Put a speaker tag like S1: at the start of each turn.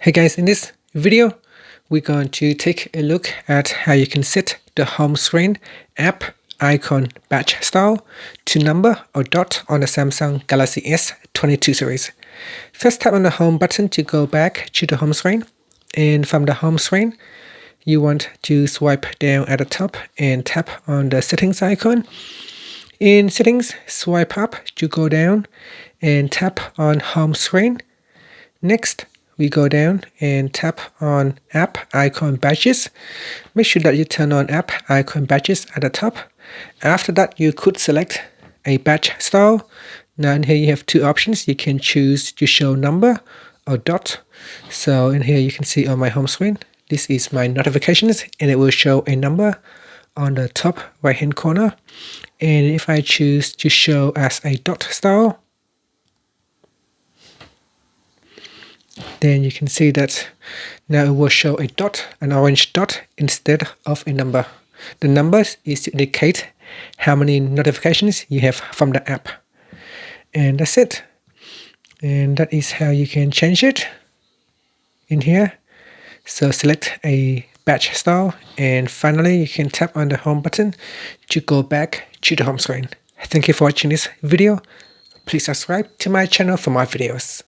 S1: Hey guys, in this video, we're going to take a look at how you can set the home screen app icon badge style to number or dot on the Samsung Galaxy S22 series. First, tap on the home button to go back to the home screen. And from the home screen, you want to swipe down at the top and tap on the settings icon. In settings, swipe up to go down and tap on home screen. Next, we go down and tap on app icon badges. Make sure that you turn on app icon badges at the top. After that, you could select a badge style. Now in here you have two options. You can choose to show number or dot. So in here you can see on my home screen, this is my notifications and it will show a number on the top right hand corner. And if I choose to show as a dot style, then you can see that now it will show a dot, an orange dot, instead of a number. The numbers is to indicate how many notifications you have from the app. And that's it. And that is how you can change it in here. So select a badge style, and finally you can tap on the home button to go back to the home screen. Thank you for watching this video. Please subscribe to my channel for more videos.